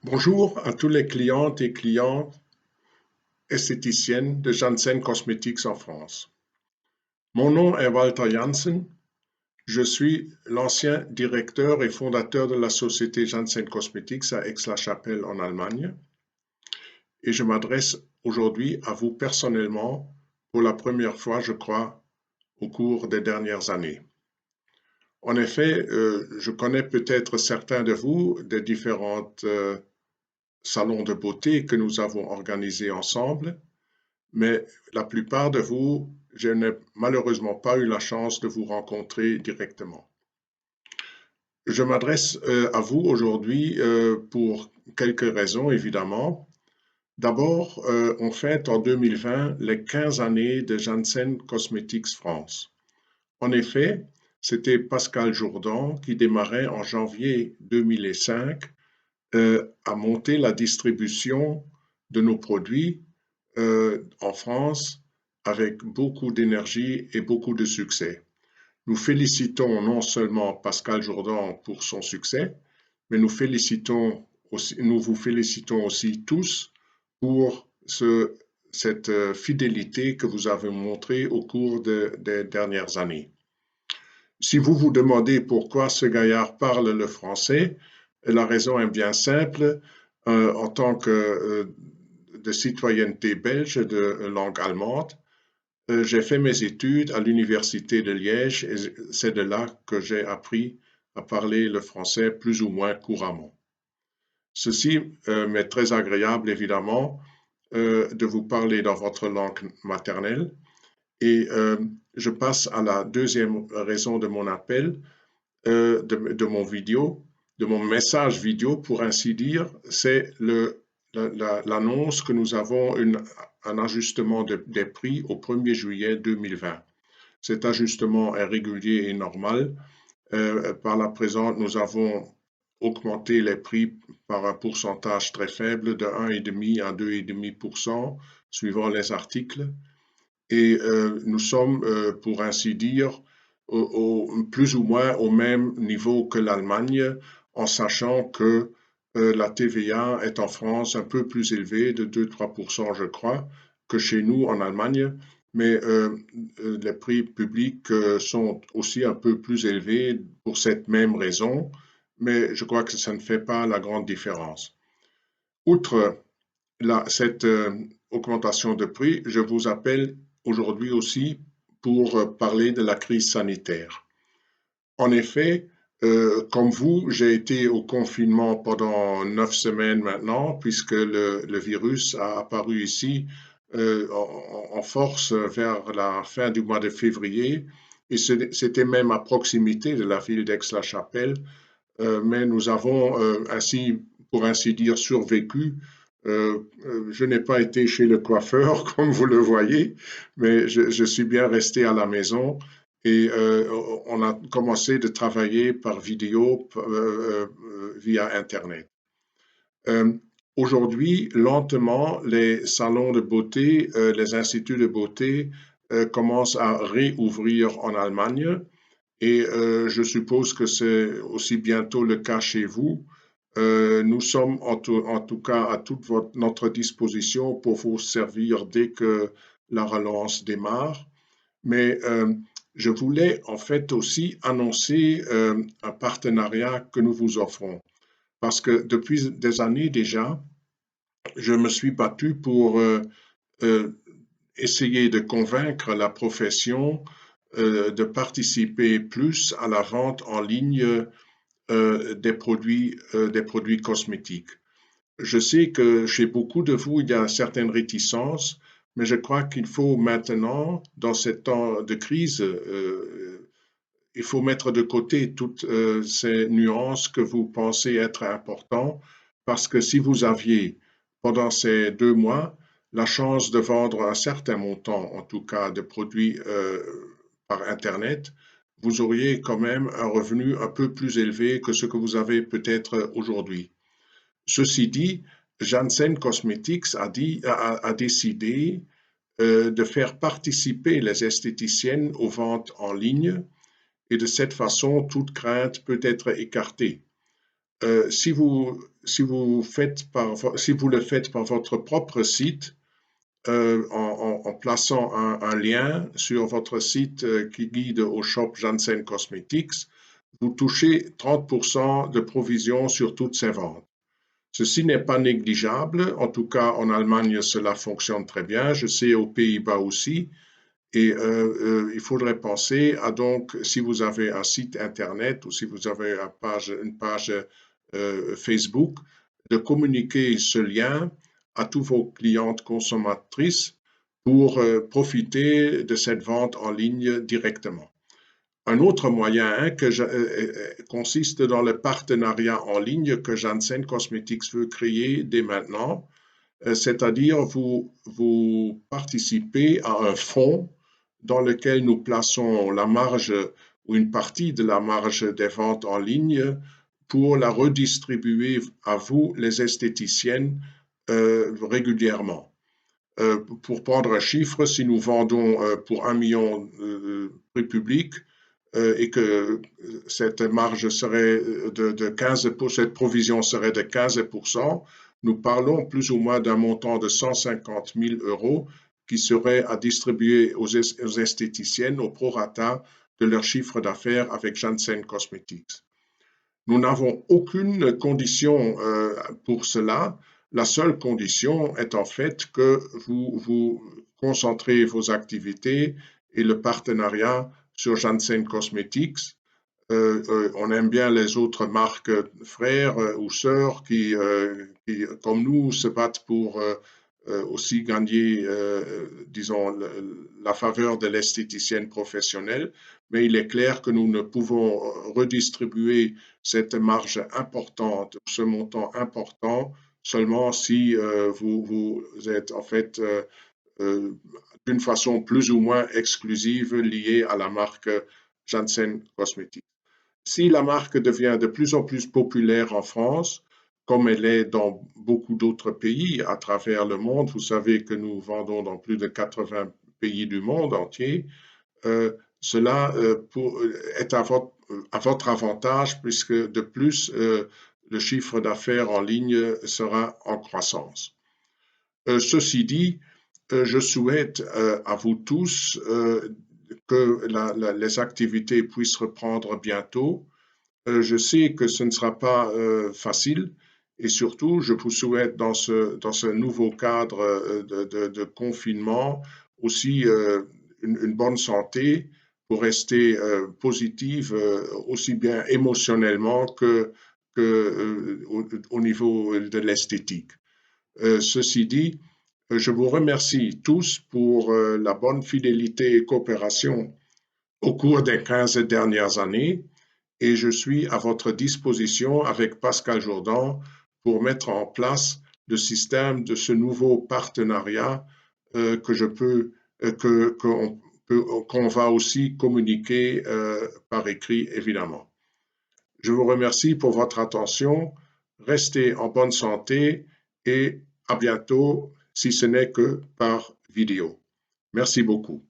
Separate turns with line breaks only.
Bonjour à tous les clientes et clients esthéticiennes de Janssen Cosmetics en France. Mon nom est Walter Janssen. Je suis l'ancien directeur et fondateur de la société Janssen Cosmetics à Aix-la-Chapelle en Allemagne. Et je m'adresse aujourd'hui à vous personnellement pour la première fois, je crois, au cours des dernières années. En effet, je connais peut-être certains de vous des différentes salons de beauté que nous avons organisés ensemble, mais la plupart de vous, je n'ai malheureusement pas eu la chance de vous rencontrer directement. Je m'adresse à vous aujourd'hui pour quelques raisons, évidemment. D'abord, on fête en 2020 les 15 années de Janssen Cosmetics France. En effet, c'était Pascal Jourdan qui démarrait en janvier 2005 à monter la distribution de nos produits en France avec beaucoup d'énergie et beaucoup de succès. Nous félicitons non seulement Pascal Jourdan pour son succès, mais nous vous félicitons aussi tous pour cette fidélité que vous avez montrée au cours des dernières années. Si vous vous demandez pourquoi ce gaillard parle le français, la raison est bien simple. En tant que de citoyenneté belge de langue allemande, j'ai fait mes études à l'université de Liège et c'est de là que j'ai appris à parler le français plus ou moins couramment. Ceci m'est très agréable, évidemment, de vous parler dans votre langue maternelle. Et je passe à la deuxième raison de mon appel, de mon message vidéo, pour ainsi dire, c'est l'annonce que nous avons un ajustement des prix au 1er juillet 2020. Cet ajustement est régulier et normal. Par la présente, nous avons augmenté les prix par un pourcentage très faible de 1,5 à 2,5%, suivant les articles. Et nous sommes, pour ainsi dire, plus ou moins au même niveau que l'Allemagne, en sachant que la TVA est en France un peu plus élevée, de 2-3%, je crois, que chez nous en Allemagne, mais les prix publics sont aussi un peu plus élevés pour cette même raison, mais je crois que ça ne fait pas la grande différence. Outre cette augmentation de prix, je vous appelle aujourd'hui aussi pour parler de la crise sanitaire. En effet, comme vous, j'ai été au confinement pendant 9 semaines maintenant, puisque le virus a apparu ici en force vers la fin du mois de février, et c'était même à proximité de la ville d'Aix-la-Chapelle, mais nous avons ainsi, pour ainsi dire, survécu. Je n'ai pas été chez le coiffeur, comme vous le voyez, mais je suis bien resté à la maison et on a commencé de travailler par vidéo via Internet. Aujourd'hui, lentement, les salons de beauté, les instituts de beauté commencent à réouvrir en Allemagne et je suppose que c'est aussi bientôt le cas chez vous. Nous sommes en tout cas à toute notre disposition pour vous servir dès que la relance démarre. Mais je voulais en fait aussi annoncer un partenariat que nous vous offrons. Parce que depuis des années déjà, je me suis battu pour euh, essayer de convaincre la profession de participer plus à la vente en ligne des produits cosmétiques. Je sais que chez beaucoup de vous, il y a certaines réticences, mais je crois qu'il faut maintenant, dans ces temps de crise, il faut mettre de côté toutes ces nuances que vous pensez être importantes, parce que si vous aviez, pendant ces 2 mois, la chance de vendre un certain montant, en tout cas, de produits par Internet, vous auriez quand même un revenu un peu plus élevé que ce que vous avez peut-être aujourd'hui. Ceci dit, Janssen Cosmetics a décidé de faire participer les esthéticiennes aux ventes en ligne et de cette façon, toute crainte peut être écartée. si vous le faites par votre propre site, en plaçant un lien sur votre site qui guide au shop Janssen Cosmetics, vous touchez 30% de provision sur toutes ces ventes. Ceci n'est pas négligeable. En tout cas, en Allemagne, cela fonctionne très bien. Je sais aux Pays-Bas aussi. Et il faudrait penser à donc, si vous avez un site Internet ou si vous avez une page Facebook, de communiquer ce lien à tous vos clientes consommatrices pour profiter de cette vente en ligne directement. Un autre moyen consiste dans le partenariat en ligne que Janssen Cosmetics veut créer dès maintenant, c'est-à-dire vous participez à un fonds dans lequel nous plaçons la marge ou une partie de la marge des ventes en ligne pour la redistribuer à vous, les esthéticiennes, régulièrement. Pour prendre un chiffre, si nous vendons pour 1 million prix public et que cette marge serait de 15%, cette provision serait de 15%, nous parlons plus ou moins d'un montant de 150 000 € qui serait à distribuer aux esthéticiennes au prorata de leur chiffre d'affaires avec Janssen Cosmetics. Nous n'avons aucune condition pour cela. La seule condition est en fait que vous concentrez vos activités et le partenariat sur Janssen Cosmetics. On aime bien les autres marques frères ou sœurs qui, comme nous, se battent pour aussi gagner, disons, la faveur de l'esthéticienne professionnelle. Mais il est clair que nous ne pouvons redistribuer cette marge importante, ce montant important, seulement si vous êtes en fait d'une façon plus ou moins exclusive liée à la marque Janssen Cosmetics. Si la marque devient de plus en plus populaire en France, comme elle est dans beaucoup d'autres pays à travers le monde, vous savez que nous vendons dans plus de 80 pays du monde entier, cela est à votre avantage puisque de plus, le chiffre d'affaires en ligne sera en croissance. Ceci dit, je souhaite à vous tous que les activités puissent reprendre bientôt. Je sais que ce ne sera pas facile et surtout, je vous souhaite dans ce nouveau cadre de confinement aussi une bonne santé pour rester positive aussi bien émotionnellement au niveau de l'esthétique. Ceci dit, je vous remercie tous pour la bonne fidélité et coopération au cours des 15 dernières années et je suis à votre disposition avec Pascal Jourdan pour mettre en place le système de ce nouveau partenariat qu'on va aussi communiquer par écrit, évidemment. Je vous remercie pour votre attention. Restez en bonne santé et à bientôt, si ce n'est que par vidéo. Merci beaucoup.